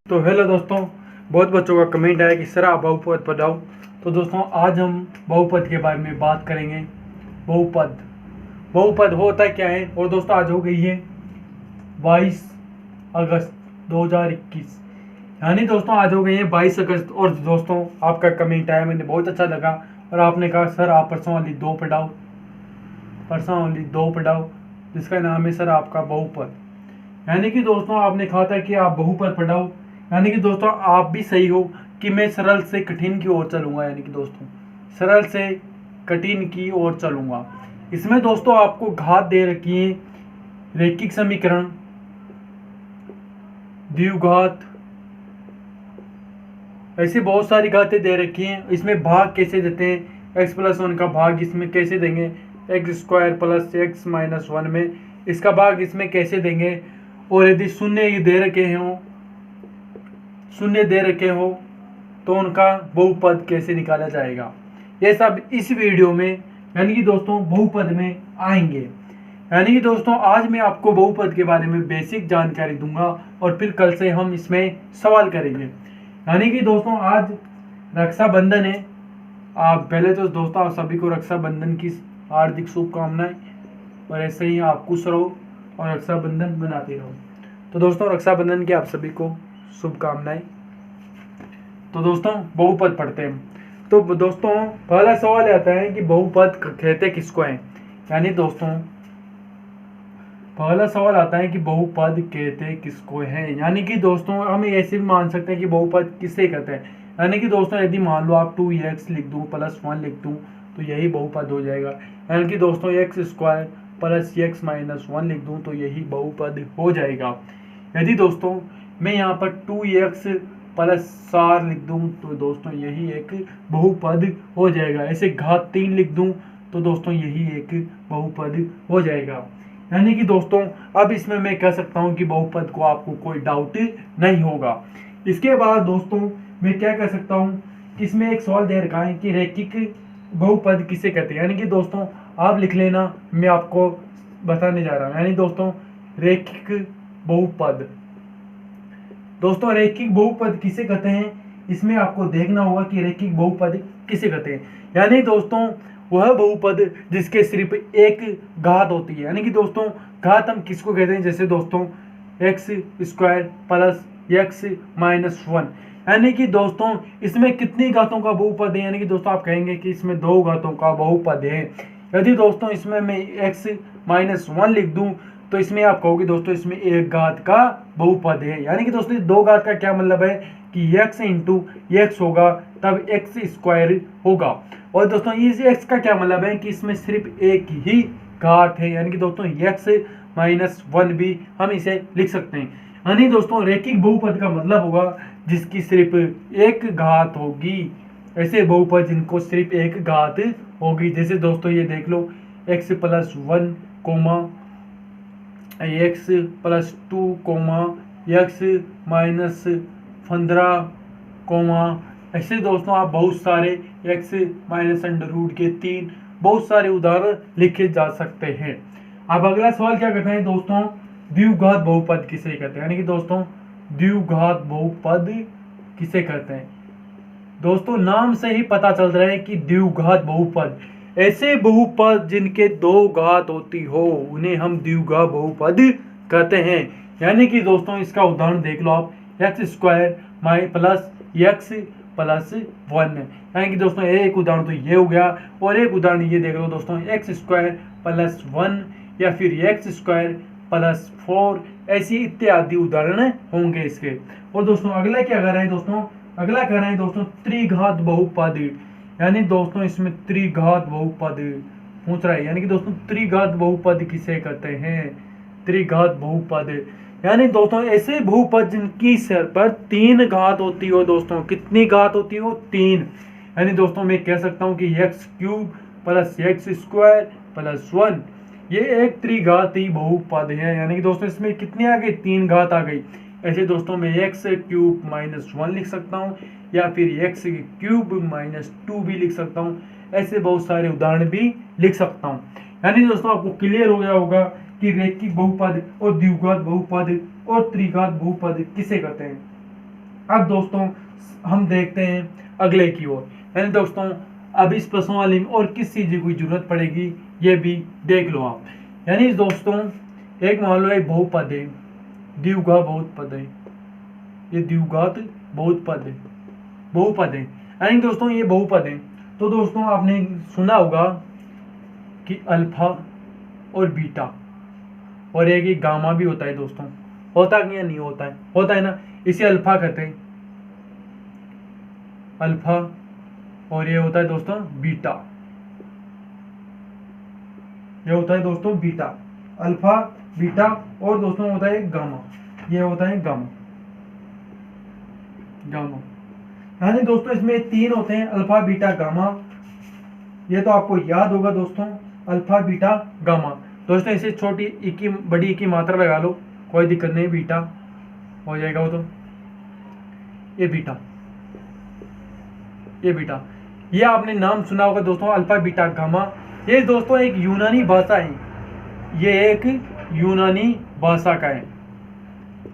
तो हेलो दोस्तों, बहुत बच्चों का कमेंट आया कि सर आप बहुपद पढ़ाओ। तो दोस्तों आज हम बहुपद के बारे में बात करेंगे। बहुपद बहुपद होता क्या है। और दोस्तों आज हो गई है 22 अगस्त 2021, यानी दोस्तों आज हो गई है 22 अगस्त। और दोस्तों आपका कमेंट आया, मैंने बहुत अच्छा लगा। और आपने कहा सर आप परसों वाली दो पढ़ाओ, जिसका नाम है सर आपका बहुपद। यानी कि दोस्तों आपने कहा था कि आप बहुपद पढ़ाओ, यानी कि दोस्तों आप भी सही हो कि मैं सरल से कठिन की ओर चलूंगा। यानी कि दोस्तों सरल से कठिन की ओर चलूंगा। इसमें दोस्तों आपको घात दे रखी है, रैखिक समीकरण, द्विघात, ऐसी बहुत सारी घातें दे रखी हैं। इसमें भाग कैसे देते हैं, x+1 का भाग इसमें कैसे देंगे, x² + x-1 में इसका भाग इसमें कैसे देंगे। और यदि शून्य दे रखे हो तो उनका बहुपद कैसे निकाला जाएगा, ये सब इस वीडियो में यानी कि दोस्तों बहुपद में आएंगे। यानी कि दोस्तों आज मैं आपको बहुपद के बारे में बेसिक जानकारी दूंगा और फिर कल से हम इसमें सवाल करेंगे। यानी कि दोस्तों आज रक्षाबंधन है। आप पहले तो दोस्तों आप सभी को रक्षाबंधन की हार्दिक शुभकामनाएं, और ऐसे ही आप खुश रहो और रक्षाबंधन मनाते रहो। तो दोस्तों रक्षाबंधन की आप सभी को शुभकामनाएं। तो दोस्तों बहुपद पढ़ते हैं। तो दोस्तों पहला सवाल आता है कि बहुपद कहते किसको हैं। यानी दोस्तों पहला सवाल आता है कि बहुपद कहते किसको हैं। यानी कि दोस्तों हम ऐसे भी मान सकते हैं कि बहुपद किसे कहते हैं। यानी कि दोस्तों यदि मान लो आप 2x लिख दूं +1 लिख दूं तो यही बहुपद हो जाएगा। यानी कि दोस्तों x² + x-1 लिख दूं तो यही बहुपद हो जाएगा। यदि दोस्तों मैं यहाँ पर 2x + 4 लिख दूं तो दोस्तों यही एक बहुपद हो जाएगा। ऐसे घात 3 लिख दूं तो दोस्तों यही एक बहुपद हो जाएगा। यानी कि दोस्तों अब इसमें मैं कह सकता हूं कि बहुपद को आपको कोई डाउट नहीं होगा। इसके बाद दोस्तों मैं क्या कह सकता हूं कि इसमें एक सवाल दे रखा है कि रैखिक बहुपद किसे कहते हैं। यानी कि दोस्तों आप लिख लेना, मैं आपको बताने जा रहा हूं। यानी दोस्तों रैखिक बहुपद, दोस्तों रैखिक बहुपद किसे कहते हैं, इसमें आपको देखना होगा कि रैखिक बहुपद किसे कहते हैं। यानी दोस्तों वह बहुपद जिसके सिर्फ एक घात होती है। यानी कि दोस्तों घात हम किसको कहते हैं, जैसे दोस्तों x² + x-1। यानी कि दोस्तों इसमें कितनी घातों का बहुपद है। यानी कि दोस्तों आप कहेंगे कि इसमें 2 घातों का बहुपद है। यदि दोस्तों इसमें मैं x-1 लिख दूं तो इसमें आप कहोगे दोस्तों इसमें एक घात का बहुपद है। यानी कि दोस्तों 2 घात का क्या मतलब है कि x × x होगा तब x² होगा। और दोस्तों इस x का क्या मतलब है कि इसमें सिर्फ एक ही घात है। यानी कि दोस्तों x-1 भी हम इसे लिख सकते हैं। यानी दोस्तों रैखिक बहुपद का मतलब होगा जिसकी सिर्फ एक घात होगी। ऐसे बहुपद जिनको सिर्फ एक घात होगी, जैसे दोस्तों ये देख लो x+1, x+2, x-15, ऐसे दोस्तों आप बहुत सारे x-√3 बहुत सारे उदाहरण लिखे जा सकते हैं। अब अगला सवाल क्या कहते हैं दोस्तों, द्विघात बहुपद किसे कहते हैं। यानी कि दोस्तों द्विघात बहुपद किसे कहते हैं। दोस्तों नाम से ही पता चल रहा है कि द्विघात बहुपद, ऐसे बहुपद जिनके 2 घात होती हो उन्हें हम द्विघात बहुपद कहते हैं। यानी कि दोस्तों इसका उदाहरण देख लो आप, x² + x+1। यानी कि दोस्तों एक उदाहरण तो ये हो गया, और एक उदाहरण ये देख लो दोस्तों x² + 1 या फिर x² + 4, ऐसी इत्यादि उदाहरण होंगे इसके। और दोस्तों अगला क्या कर रहे हैं दोस्तों, अगला कर रहे हैं दोस्तों त्रिघात बहुपद। यानी दोस्तों इसमें त्रिघात बहुपद पूछ रहा है। यानी कि दोस्तों त्रिघात बहुपद किसे कहते हैं, त्रिघात बहुपद यानी दोस्तों ऐसे बहुपद जिनकी सिर पर 3 घात होती हो। दोस्तों कितनी घात होती हो, 3। यानी दोस्तों मैं कह सकता हूं कि x³ + x² + 1 ये एक त्रिघाती बहुपद है। यानी कि दोस्तों इसमें कितनी आ गई, 3 घात आ गई। ऐसे दोस्तों मैं x³ - 1 लिख सकता हूं या फिर x³ - 2 भी लिख सकता हूं। ऐसे बहुत सारे उदाहरण भी लिख सकता हूं। यानी दोस्तों आपको क्लियर हो गया होगा कि रैखिक बहुपद और द्विघात बहुपद और त्रिघात बहुपद किसे कहते हैं। अब दोस्तों हम देखते हैं अगले की ओर। यानी दोस्तों अब इस प्रश्नावली में और किस चीज़ की जरूरत पड़ेगी ये भी देख लो आप। यानी दोस्तों एक मान लो एक बहुपद है, द्विघात बहुपद है, ये द्विघात बहुपद है, बहुपद है। यानी दोस्तों ये बहुपद है। तो दोस्तों आपने सुना होगा कि अल्फा और बीटा और एक ही गामा भी होता है दोस्तों, होता कि या नहीं होता है? होता है ना, इसे अल्फा कहते हैं, अल्फा, और ये होता है दोस्तों बीटा, ये होता है दोस्तों बीटा, अल्फा बीटा, और दोस्तों होता है गामा, ये होता है गामा, गामा। यानी दोस्तों इसमें तीन होते हैं, अल्फा बीटा गामा। ये तो आपको याद होगा दोस्तों, अल्फा बीटा गामा। दोस्तों इसे छोटी ई की बड़ी ई की मात्रा लगा लो, कोई दिक्कत नहीं, बीटा हो जाएगा वो। तो ये बीटा, ये बीटा, ये आपने नाम सुना होगा दोस्तों, अल्फा बीटा गामा। ये दोस्तों एक यूनानी भाषा है, ये एक यूनानी भाषा का है,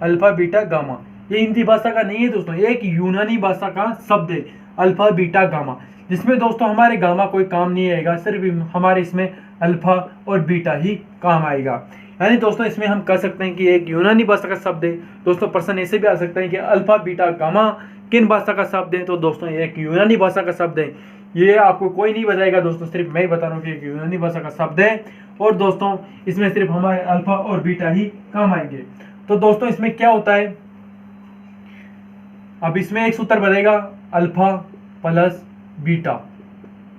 अल्फा बीटा गामा। ये हिंदी भाषा का नहीं है दोस्तों, ये एक यूनानी भाषा का शब्द है, अल्फा बीटा गामा, जिसमें दोस्तों हमारे गामा कोई काम नहीं आएगा, सिर्फ हमारे इसमें अल्फा और बीटा ही काम आएगा। यानी दोस्तों इसमें हम कह सकते हैं कि एक यूनानी भाषा का शब्द है। दोस्तों प्रश्न ऐसे भी आ सकते हैं कि अल्फा बीटा गामा किन भाषा का शब्द है? तो दोस्तों ये एक यूनानी भाषा का शब्द है। ये आपको कोई नहीं बताएगा दोस्तों, सिर्फ मैं ही बता रहा हूँ कि एक यूनानी भाषा का शब्द है, और दोस्तों इसमें सिर्फ हमारे अल्फा और बीटा ही काम आएंगे। तो दोस्तों इसमें क्या होता है, अब इसमें एक सूत्र बनेगा अल्फा प्लस बीटा,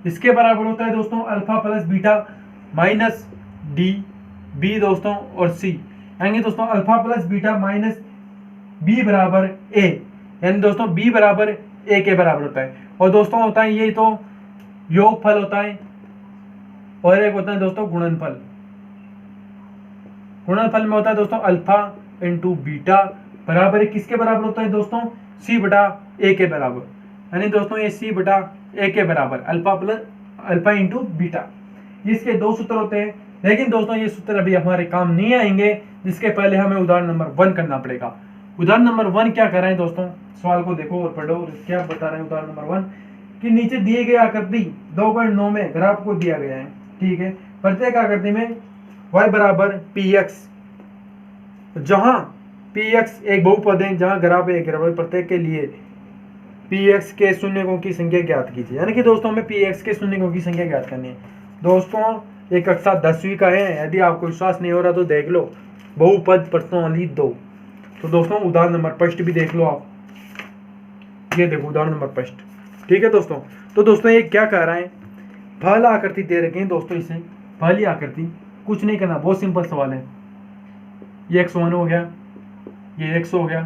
इसके बराबर होता है दोस्तों alpha plus beta minus D B दोस्तों और सी। यानी दोस्तों alpha plus beta minus B बराबर ए, यानी दोस्तों बी बराबर ए के बराबर होता है। और दोस्तों होता है ये तो योगफल होता है, और एक होता है दोस्तों गुणनफल। गुणनफल में होता है दोस्तों अल्फा इंटू बीटा बराबर किसके बराबर होता है दोस्तों? सी बटा ए के बराबर। यानी दोस्तों ये सी बटा ए के बराबर alpha plus alpha into beta, इसके दो सूत्र होते हैं। लेकिन दोस्तों ये सूत्र अभी हमारे काम नहीं आएंगे, जिसके पहले हमें उदाहरण नंबर 1 करना पड़ेगा। उदाहरण नंबर 1 क्या कर रहे हैं दोस्तों, सवाल को देखो और पढ़ो, क्या बता रहे हैं उदाहरण नंबर 1 कि नीचे दिए गए आकृति 2.9 में ग्राफ को दिया गया है, ठीक है। प्रत्येक आकृति में y बराबर px, जहां px एक बहुपद है, जहां ग्राफ एक ग्राफ, प्रत्येक के लिए px के शून्यकों की संख्या ज्ञात कीजिए। यानी कि दोस्तों हमें px के शून्यकों की संख्या ज्ञात करनी है। दोस्तों ये कक्षा 10वीं का है, यदि आपको विश्वास नहीं हो रहा तो देख लो, बहुपद प्रश्नावली 2। तो दोस्तों उदाहरण नंबर 1 भी देख लो आप, ये देखो उदाहरण नंबर 1, ठीक है दोस्तों। तो दोस्तों ये क्या कह रहा है, फल आकृति दे रखे हैं दोस्तों, इसे फल आकृति, कुछ नहीं करना, बहुत सिंपल सवाल है। ये x1 हो गया, ये x हो गया,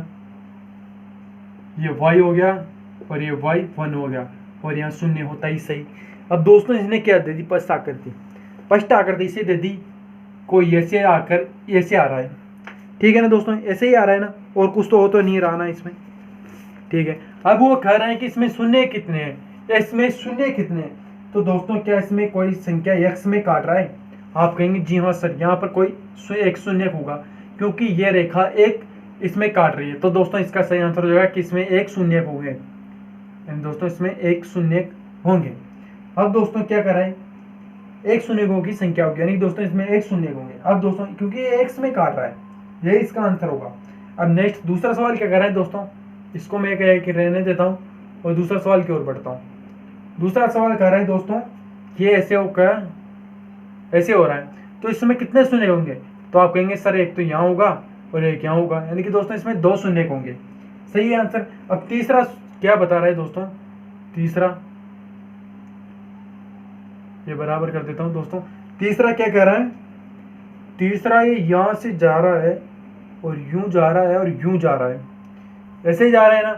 ये y हो गया, और ये y1 हो गया, और यहाँ शून्य होता ही सही। अब दोस्तों इसने क्या दे दी, स्पष्ट आकृति, स्पष्ट आकृति इसे दे दी, कोई ऐसे आकर ऐसे आ रहा है, ठीक है ना दोस्तों, ऐसे ही आ रहा है ना, और कुछ तो हो तो नहीं रहा ना इसमें, ठीक है। अब वो कह रहे हैं कि इसमें शून्य कितने हैं, इसमें शून्य कितने हैं? तो दोस्तों क्या इसमें कोई संख्या x में काट रहा है? आप कहेंगे जी हाँ सर, यहाँ पर कोई एक शून्य होगा, क्योंकि ये रेखा एक इसमें काट रही है। तो दोस्तों इसका सही आंसर हो जाएगा कि इसमें एक शून्य होंगे, दोस्तों इसमें एक शून्य होंगे। अब दोस्तों क्या कर रहे हैं, एक शून्यकों की संख्या होगी, यानी दोस्तों इसमें एक शून्य होंगे। अब दोस्तों क्योंकि ये x में काट रहा है, यही इसका आंसर होगा। अब नेक्स्ट दूसरा सवाल क्या कर रहा है दोस्तों, इसको मैं कह कि रहने देता हूँ और दूसरा सवाल की ओर बढ़ता हूँ। दूसरा सवाल कह रहा है दोस्तों ये ऐसे होकर ऐसे हो रहा है, तो इसमें कितने शून्य होंगे? तो आप कहेंगे सर एक तो यहाँ होगा और एक यहाँ होगा, यानी कि दोस्तों इसमें 2 शून्य होंगे, सही आंसर। अब तीसरा क्या बता रहा है दोस्तों, तीसरा ये बराबर कर देता हूँ दोस्तों। तीसरा क्या कह रहा है, तीसरा ये यहाँ से जा रहा है और यूं जा रहा है और यूं जा रहा है, ऐसे ही जा रहा है ना।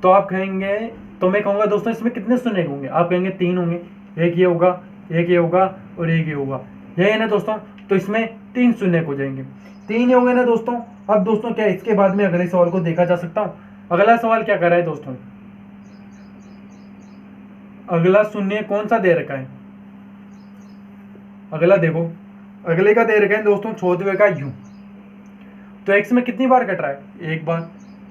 तो आप कहेंगे, तो मैं कहूँगा दोस्तों इसमें कितने शून्य होंगे? आप कहेंगे 3 होंगे, एक ये होगा, एक ये होगा और एक ये होगा, यही है ना दोस्तों। तो इसमें 3 शून्य हो जाएंगे, 3 होंगे ना दोस्तों। अब दोस्तों क्या इसके बाद में अगले सवाल को देखा जा सकता हूँ। अगला सवाल क्या कर रहा है दोस्तों, अगला शून्य कौन सा दे रखा है? अगला देखो, अगले का दे रखा है दोस्तों 14वें का यूं, तो x में कितनी बार कट रहा है? एक बार,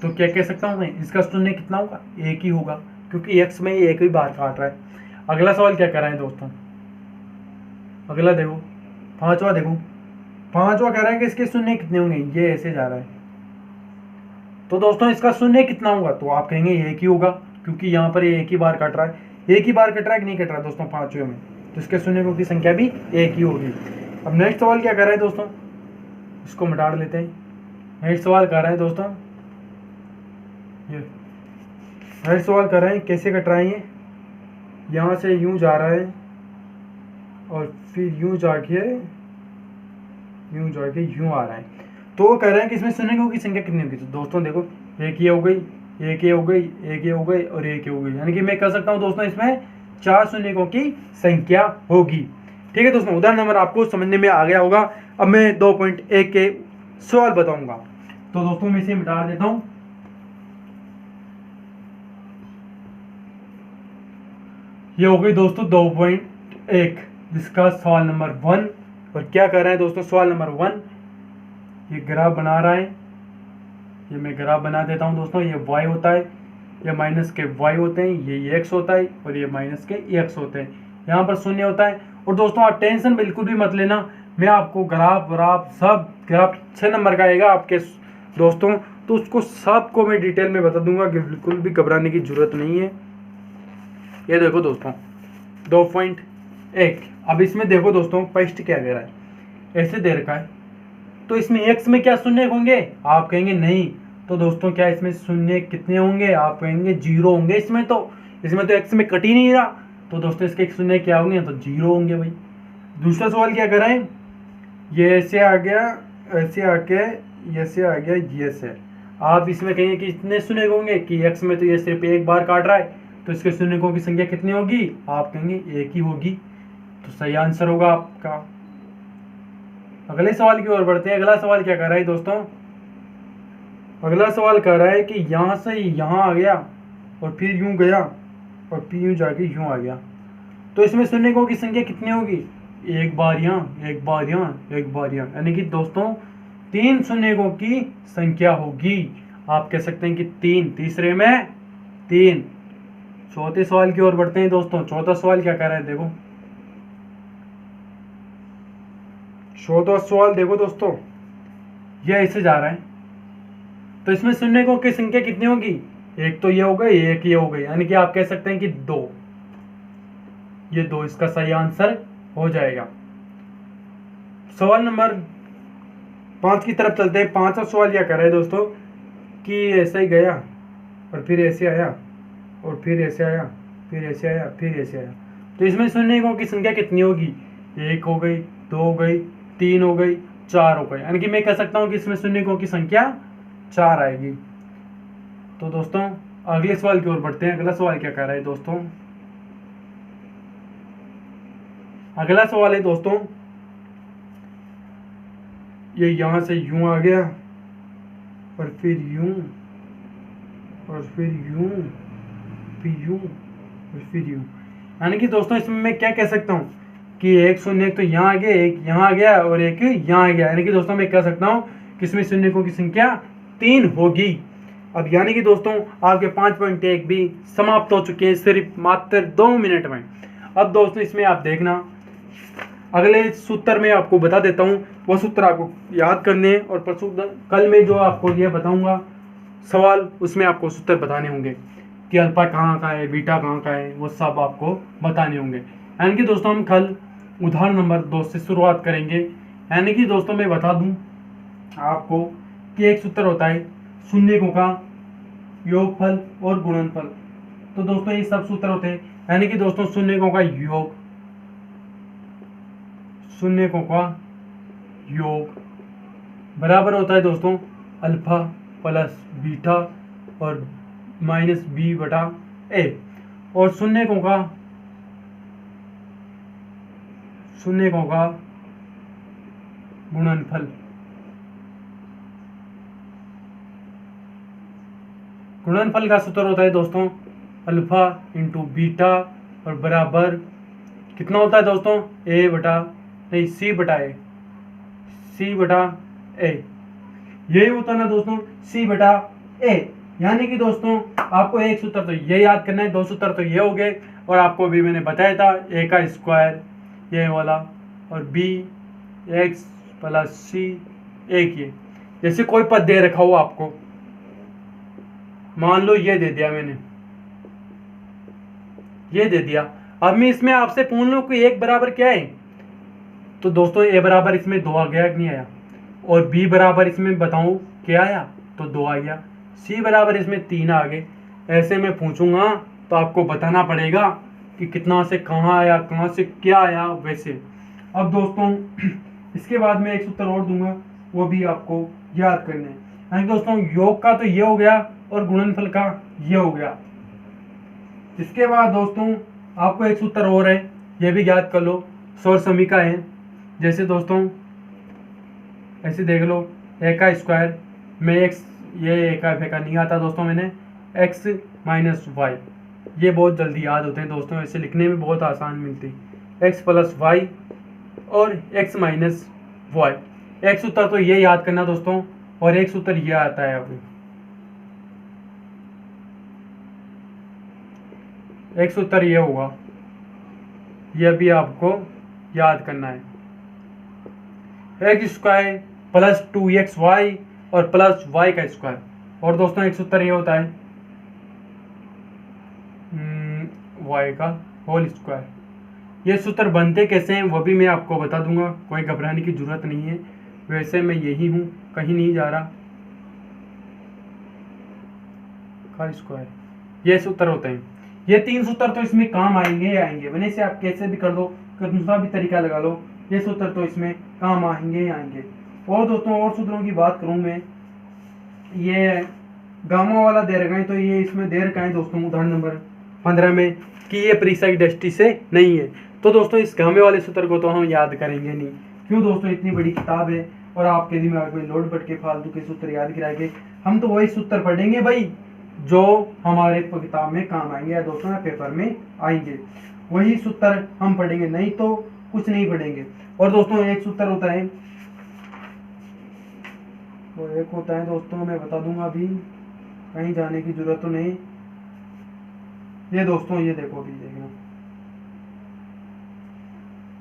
तो क्या कह सकता हूँ मैं, इसका शून्य कितना होगा, एक ही होगा, क्योंकि एक्स में एक ही बार काट रहा है। अगला सवाल क्या कर रहा है दोस्तों, अगला देखो, पांचवा देखो, पांचवा कह रहा है कि इसके शून्य कितने होंगे, ये ऐसे जा रहा है। तो दोस्तों इसका शून्य कितना होगा, तो आप कहेंगे एक ही होगा, क्योंकि यहाँ पर ये एक ही बार कट रहा है। एक ही बार कट रहा है कि नहीं कट रहा है दोस्तों पांचवे में, तो इसके शून्य की संख्या भी एक ही होगी। अब नेक्स्ट सवाल क्या कर रहा है दोस्तों, इसको मिटा लेते हैं। नेक्स्ट सवाल कर रहे हैं दोस्तों, ये नेक्स्ट सवाल कर रहे हैं कैसे कट रहा है ये, यहाँ से यूं जा रहा है और फिर यूं जाके यूं आ रहा है। तो वो कह रहे हैं कि इसमें शून्य की संख्या कितनी होगी। तो दोस्तों देखो, एक ये हो गई, एक ये हो गई, एक ये हो गई और एक ये हो गई, यानी कि मैं कह सकता हूँ दोस्तों इसमें 4 शून्यों की संख्या होगी। ठीक है दोस्तों, उदाहरण नंबर आपको समझने में आ गया होगा। अब मैं 2.1 के सवाल बताऊंगा। तो दोस्तों मैं इसे मिटा देता हूं। ये हो गई दोस्तों 2.1, जिसका सवाल नंबर 1। और क्या कर रहे हैं दोस्तों, सवाल नंबर 1 ये ग्राफ बना रहा है। ये मैं ग्राफ बना देता हूं दोस्तों। ये y होता है, ये माइनस के y होते हैं, ये x होता है और ये माइनस के x होते हैं। यहाँ पर शून्य होता है। और दोस्तों आप टेंशन बिल्कुल भी मत लेना, मैं आपको ग्राफ सब 6 नंबर का आएगा आपके दोस्तों, तो उसको सबको मैं डिटेल में बता दूंगा कि बिल्कुल भी घबराने की जरूरत नहीं है। ये देखो दोस्तों 2.1। अब इसमें देखो दोस्तों फर्स्ट क्या दे रहा है, ऐसे दे रखा है, तो इसमें x में क्या शून्य होंगे, आप कहेंगे नहीं। तो दोस्तों क्या इसमें शून्य कितने होंगे, आप कहेंगे 0 होंगे। इसमें तो x में कट ही नहीं रहा, तो दोस्तों इसके शून्य क्या होंगे, तो 0 होंगे भाई। दूसरा सवाल क्या कर रहे हैं, ये ऐसे आ गया, ऐसे आके ऐसे आ गया, ये से। आप इसमें कहेंगे कि इतने शून्य होंगे कि x में तो ये सिर्फ एक बार काट रहा है, तो इसके शून्यों की संख्या कितनी होगी, आप कहेंगे एक ही होगी। तो सही आंसर होगा आपका। अगले सवाल की ओर बढ़ते हैं। अगला सवाल क्या कर रहा है दोस्तों, अगला सवाल कर रहा है कि यहाँ से यहाँ आ गया और फिर यूं गया और फिर यूं जाके यूं आ गया, तो इसमें शून्यों की संख्या कितनी होगी, एक बार यहाँ, एक बार यहाँ, एक बार यहाँ, यानी कि दोस्तों 3 शून्यों की संख्या होगी। आप कह सकते हैं कि 3, तीसरे में 3। चौथे सवाल की ओर बढ़ते हैं दोस्तों। चौथा सवाल क्या कर रहा है, देखो चौथा सवाल देखो दोस्तों, यह ऐसे जा रहा है, तो इसमें शून्यों की संख्या कितनी होगी, एक तो ये हो गई, एक ये हो गई, यानी कि आप कह सकते हैं कि 2। ये 2 इसका सही आंसर हो जाएगा। सवाल नंबर 5 की तरफ चलते हैं। 5वां सवाल क्या कर रहा है दोस्तों कि ऐसे ही गया और फिर ऐसे आया और फिर ऐसे आया, फिर ऐसे आया, फिर ऐसे आया, तो इसमें शून्यों की संख्या कितनी होगी, 1 हो गई, 2 हो गई, 3 हो गई, 4 हो गई, यानी कि मैं कह सकता हूं कि इसमें शून्यों की संख्या 4 आएगी। तो दोस्तों अगले सवाल की ओर बढ़ते हैं। अगला सवाल क्या कर रहा है दोस्तों, अगला सवाल है दोस्तों, ये यहां से यूं आ गया और फिर यूं और फिर यूं, फिर यूं और फिर यूं, यानी कि दोस्तों इसमें मैं क्या कह सकता हूं कि एक शून्य तो यहाँ आ गया, एक यहाँ आ गया और एक यहाँ आ गया, यानी कि दोस्तों मैं कह सकता हूँ कि इसमें शून्यों की संख्या 3 होगी। अब यानी कि दोस्तों आपके 5.1 भी समाप्त हो चुके हैं सिर्फ मात्र 2 मिनट में। अब दोस्तों इसमें आप देखना, अगले सूत्र में आपको बता देता हूँ, वो सूत्र आपको याद करने और परसों कल में जो आपको ये बताऊँगा सवाल, उसमें आपको सूत्र बताने होंगे कि अल्फा कहाँ का है, बीटा कहाँ का है, वो सब आपको बताने होंगे। यानी कि दोस्तों हम कल उदाहरण नंबर 2 से शुरुआत करेंगे। यानी कि दोस्तों मैं बता दूं आपको कि एक सूत्र होता है शून्यों का योगफल और गुणनफल। तो दोस्तों ये सब सूत्र होते हैं, यानी कि दोस्तों शून्यों का योग, शून्यों का योग बराबर होता है दोस्तों अल्फा प्लस बीटा और माइनस बी बटा ए। और शून्यों का गुणनफल, गुणनफल का सूत्र होता है दोस्तों अल्फा इंटू बीटा और बराबर कितना होता है दोस्तों सी बटा ए। यही होता है ना दोस्तों सी बटा ए। यानी कि दोस्तों आपको एक सूत्र तो ये याद करना है, दो सूत्र तो ये हो गए, और आपको अभी मैंने बताया था ए का स्क्वायर ये वाला, और बी एक्स प्लस सी एक ये। जैसे कोई पद दे रखा हो आपको, मान लो ये दे दिया मैंने, ये दे दिया, अब मैं इसमें आपसे पूछ लूं कि एक बराबर क्या है, तो दोस्तों ए बराबर इसमें 2 आ गया कि नहीं आया, और बी बराबर इसमें बताऊं क्या आया, तो 2 आ गया, सी बराबर इसमें 3 आ गए। ऐसे मैं पूछूंगा तो आपको बताना पड़ेगा कि कितना से कहाँ आया, कहाँ से क्या आया वैसे। अब दोस्तों इसके बाद मैं एक सूत्र और दूंगा, वो भी आपको याद करने हैं। यानी दोस्तों योग का तो ये हो गया और गुणनफल का ये हो गया। इसके बाद दोस्तों आपको एक सूत्र और है, ये भी याद कर लो, सौर समीका है। जैसे दोस्तों ऐसे देख लो, ए का स्क्वायर में एक्स, ये ए का फेंका नहीं आता दोस्तों मैंने, एक्स माइनस वाई, ये बहुत जल्दी याद होते हैं दोस्तों, ऐसे लिखने में बहुत आसान मिलती है, एक्स प्लस वाई और एक्स माइनस वाई। एक सूत्र तो ये याद करना दोस्तों, और एक सूत्र ये आता है अभी, एक सूत्र ये होगा, ये भी आपको याद करना है, एक्स स्क्वायर प्लस 2xy और प्लस वाई का स्क्वायर। और दोस्तों एक सूत्र ये होता है वाई का होल स्क्वायर। ये सूत्र बनते कैसे हैं वो भी मैं आपको बता दूंगा, कोई घबराने की जरूरत नहीं है, वैसे मैं यही हूँ, कहीं नहीं जा रहा। का स्क्वायर, ये सूत्र होते हैं, ये 3 सूत्र तो इसमें काम आएंगे आएंगे, वैसे से आप कैसे भी कर दो, दूसरा भी तरीका लगा लो, ये सूत्र तो इसमें काम आएंगे आएंगे। और दोस्तों और सूत्रों की बात करूं मैं, ये गामा वाला दे रखा है, तो ये इसमें दे रखा है दोस्तों उदाहरण नंबर 15 में कि ये प्रीसाइड दृष्टि से नहीं है, तो दोस्तों इस गामे वाले सूत्र को तो हम याद करेंगे नहीं। क्यों दोस्तों, इतनी बड़ी किताब है और आपके दिमाग में लोड बढ़ के फालतू के सूत्र याद कराएंगे, हम तो वही सूत्र पढ़ेंगे भाई जो हमारे किताब में काम आएंगे या दोस्तों या पेपर में आएंगे, वही सूत्र हम पढ़ेंगे, नहीं तो कुछ नहीं पढ़ेंगे। और दोस्तों एक सूत्र होता है, वो एक होता है दोस्तों, मैं बता दूंगा, अभी कहीं जाने की जरूरत तो नहीं। ये दोस्तों ये देखो, अभी देखना,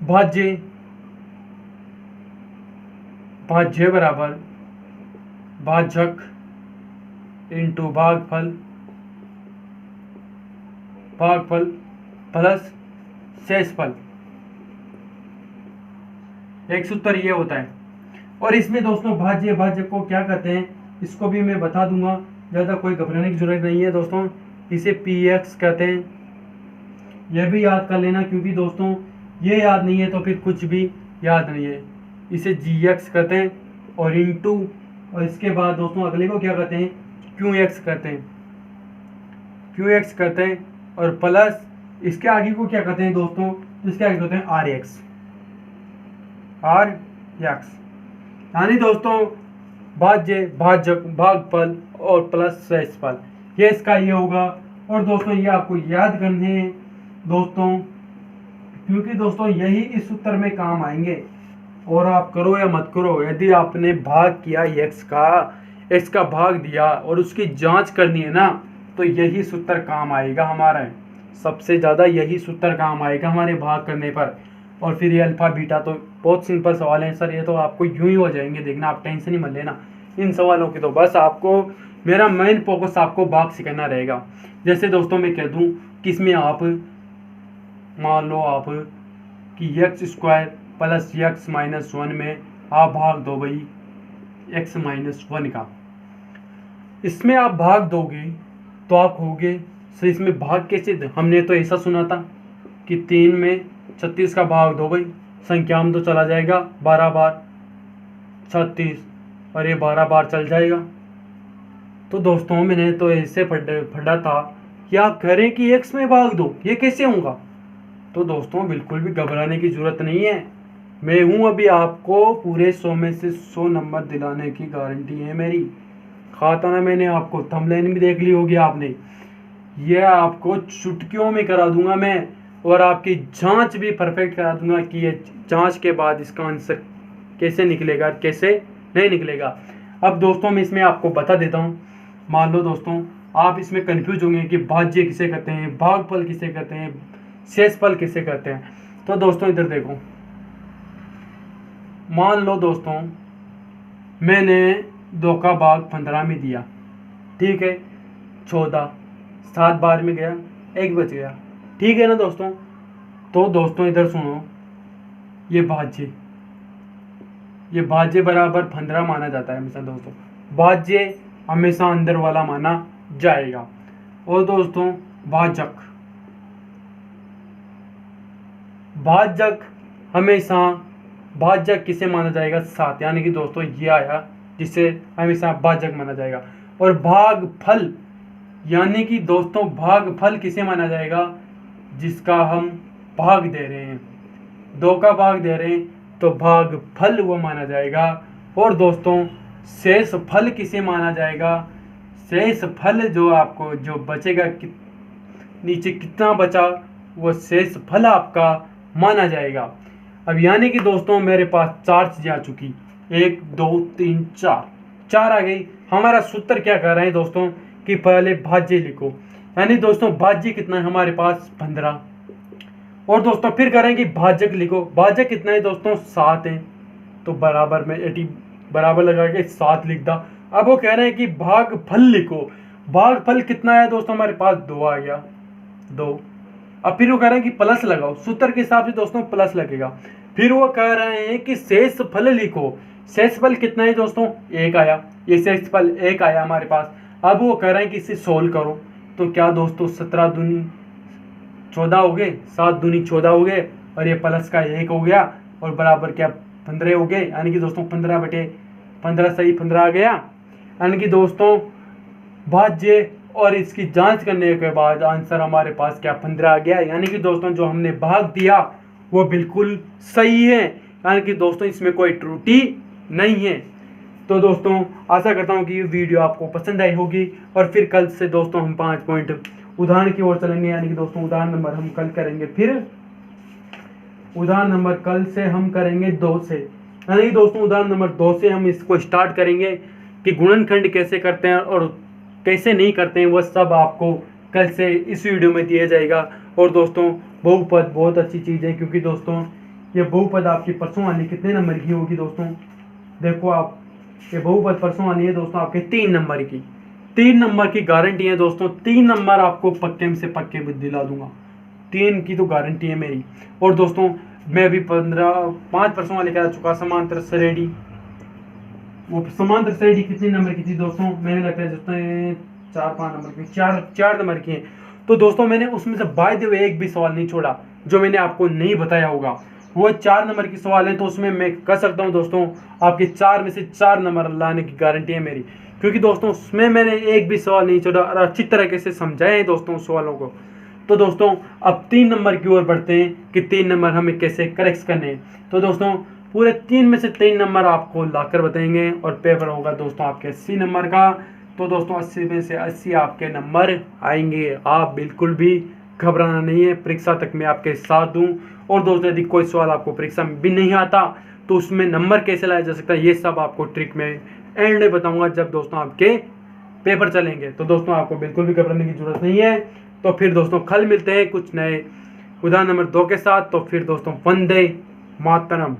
भाज्य भाज्य बराबर भाजक इंटू भागफल भागफल प्लस शेषफल, एक सूत्र ये होता है। और इसमें दोस्तों भाज्य भाजक को क्या कहते हैं इसको भी मैं बता दूंगा, ज़्यादा कोई घबराने की जरूरत नहीं है दोस्तों, इसे px कहते हैं, यह भी याद कर लेना, क्योंकि दोस्तों ये याद नहीं है तो फिर कुछ भी याद नहीं है। इसे gx कहते हैं और इंटू, और इसके बाद दोस्तों अगले को क्या कहते हैं, qx कहते हैं, qx कहते हैं, और प्लस इसके आगे को क्या कहते हैं दोस्तों, इसके आगे कहते हैं rx, यानी दोस्तों भाज्य भाजक भागफल और प्लस शेषफल, ये इसका ये होगा। और दोस्तों ये आपको याद करने हैं दोस्तों, क्योंकि दोस्तों यही इस सूत्र में काम आएंगे। और आप करो या मत करो, यदि आपने भाग किया x का भाग दिया और उसकी जांच करनी है ना, तो यही सूत्र काम आएगा हमारा, सबसे ज़्यादा यही सूत्र काम आएगा हमारे भाग करने पर। और फिर ये अल्फा बीटा तो बहुत सिंपल सवाल है सर, ये तो आपको यूं ही हो जाएंगे, देखना, आप टेंशन ही मत लेना इन सवालों की, तो बस आपको मेरा मेन फोकस आपको भाग सिखाना रहेगा। जैसे दोस्तों मैं कह दूं कि इसमें आप मान लो आप कि x square plus x minus 1 में आप भाग दो भाई एक्स माइनस 1 का, इसमें आप भाग दोगे तो आप होगे सर, इसमें भाग कैसे, हमने तो ऐसा सुना था कि 3 में 36 का भाग दो भाई, संख्या में तो चला जाएगा 12 बार 36, और ये 12 बार चल जाएगा। तो दोस्तों मैंने तो ऐसे पढ़ा था कि आप कह रहे हैं कि एक्स में भाग दो, ये कैसे होगा। तो दोस्तों बिल्कुल भी घबराने की जरूरत नहीं है, मैं हूँ अभी आपको पूरे 100 में से 100 नंबर दिलाने की गारंटी है मेरी। खाता ना मैंने आपको, थंबनेल भी देख ली होगी आपने, यह आपको चुटकियों में करा दूंगा मैं, और आपकी जांच भी परफेक्ट करा दूंगा कि ये जांच के बाद इसका आंसर कैसे निकलेगा कैसे नहीं निकलेगा। अब दोस्तों मैं इसमें आपको बता देता हूँ, मान लो दोस्तों आप इसमें कंफ्यूज होंगे कि भाज्य किसे कहते हैं, भागफल किसे कहते हैं, शेषफल किसे कहते हैं। तो दोस्तों इधर देखो, मान लो दोस्तों मैंने 2 का भाग 15 में दिया, ठीक है, 14, 7 बार में गया, 1 बच गया, ठीक है ना दोस्तों। तो दोस्तों इधर सुनो, ये भाज्य बराबर 15 माना जाता है हमेशा दोस्तों, भाज्य हमेशा अंदर वाला माना जाएगा। और दोस्तों भाजक हमेशा, भाजक किसे माना जाएगा, 7, यानी कि दोस्तों ये आया जिसे हमेशा भाजक माना जाएगा। और भागफल, यानी कि दोस्तों भागफल किसे माना जाएगा, जिसका हम भाग दे रहे हैं, 2 का भाग दे रहे हैं तो भागफल वो माना जाएगा। और दोस्तों शेष फल किसे माना जाएगा, शेष फल जो आपको जो बचेगा नीचे कितना बचा वो शेष फल आपका माना जाएगा। अब यानी कि दोस्तों मेरे पास 4 चीजें आ चुकी, 1 2 3 4 आ गई। हमारा सूत्र क्या कर रहे हैं दोस्तों कि पहले भाज्य लिखो, यानी दोस्तों भाज्य कितना है हमारे पास 15। और दोस्तों फिर करें कि भाजक लिखो, भाजक कितना है दोस्तों 7 है, तो बराबर में 80 बराबर लगा के 7 लिख दा। अब वो कह रहे हैं कि भागफल लिखो, भागफल कितना है दोस्तों हमारे पास 2 आ गया, 2। अब फिर वो कह रहे हैं कि प्लस लगाओ, सूत्र के हिसाब से दोस्तों प्लस लगेगा। फिर वो कह रहे हैं कि शेष फल लिखो, शेष फल कितना है दोस्तों 1 आया, ये शेष फल 1 आया हमारे पास। अब वो कह रहे हैं कि इसे सोल्व करो, तो क्या दोस्तों 17 दूनी 14 हो गए, 7 दूनी 14 हो गए, और ये प्लस का 1 हो गया, और बराबर क्या 15 हो गए, यानी कि दोस्तों 15/15 सही 15 आ गया। यानी कि दोस्तों भाज्य और इसकी जांच करने के बाद आंसर हमारे पास क्या 15 आ गया। यानी कि दोस्तों जो हमने भाग दिया वो बिल्कुल सही है, यानी कि दोस्तों इसमें कोई त्रुटि नहीं है। तो दोस्तों आशा करता हूँ कि ये वीडियो आपको पसंद आई होगी, और फिर कल से दोस्तों हम 5 पॉइंट उदाहरण की ओर चलेंगे। यानी कि दोस्तों उदाहरण नंबर हम कल करेंगे, फिर उदाहरण नंबर कल से हम करेंगे 2 से, यानी कि दोस्तों उदाहरण नंबर 2 से हम इसको स्टार्ट करेंगे कि गुणनखंड कैसे करते हैं और कैसे नहीं करते हैं, वह सब आपको कल से इस वीडियो में दिया जाएगा। और दोस्तों बहुपद बहुत अच्छी चीज़ है, क्योंकि दोस्तों ये बहुपद आपकी परसों वाली कितने नंबर की होगी दोस्तों, देखो आप, ये बहुपद परसों वाली है दोस्तों आपके 3 नंबर की, 3 नंबर की गारंटी है दोस्तों, 3 नंबर आपको पक्के में से पक्के में दिला दूंगा, 3 की तो गारंटी है मेरी। और दोस्तों मैं अभी 5 परसों वाले कह चुका, समांतर श्रेणी, वो समांतर श्रेणी कितने नंबर की थी दोस्तों, मैंने लगता है दोस्तों 4-5 नंबर की, 4 नंबर की है। तो दोस्तों मैंने उसमें से बाय द वे एक भी सवाल नहीं छोड़ा जो मैंने आपको नहीं बताया होगा, वो 4 नंबर की सवाल है। तो उसमें मैं कह सकता हूँ दोस्तों आपके 4 में से 4 नंबर लाने की गारंटी है मेरी, क्योंकि दोस्तों उसमें मैंने एक भी सवाल नहीं छोड़ा और अच्छी तरीके से समझाए हैं दोस्तों सवालों को। तो दोस्तों अब 3 नंबर की ओर बढ़ते हैं कि 3 नंबर हमें कैसे करेक्ट करने हैं। तो दोस्तों पूरे 3 में से 3 नंबर आपको लाकर बताएंगे, और पेपर होगा दोस्तों आपके 80 नंबर का। तो दोस्तों 80 में से 80 आपके नंबर आएंगे, आप बिल्कुल भी घबराना नहीं है, परीक्षा तक मैं आपके साथ दूं। और दोस्तों यदि कोई सवाल आपको परीक्षा में भी नहीं आता तो उसमें नंबर कैसे लाया जा सकता है, ये सब आपको ट्रिक में एंड में बताऊंगा जब दोस्तों आपके पेपर चलेंगे। तो दोस्तों आपको बिल्कुल भी घबराने की जरूरत नहीं है। तो फिर दोस्तों कल मिलते हैं कुछ नए उदाहरण नंबर 2 के साथ। तो फिर दोस्तों वंदे मातरम।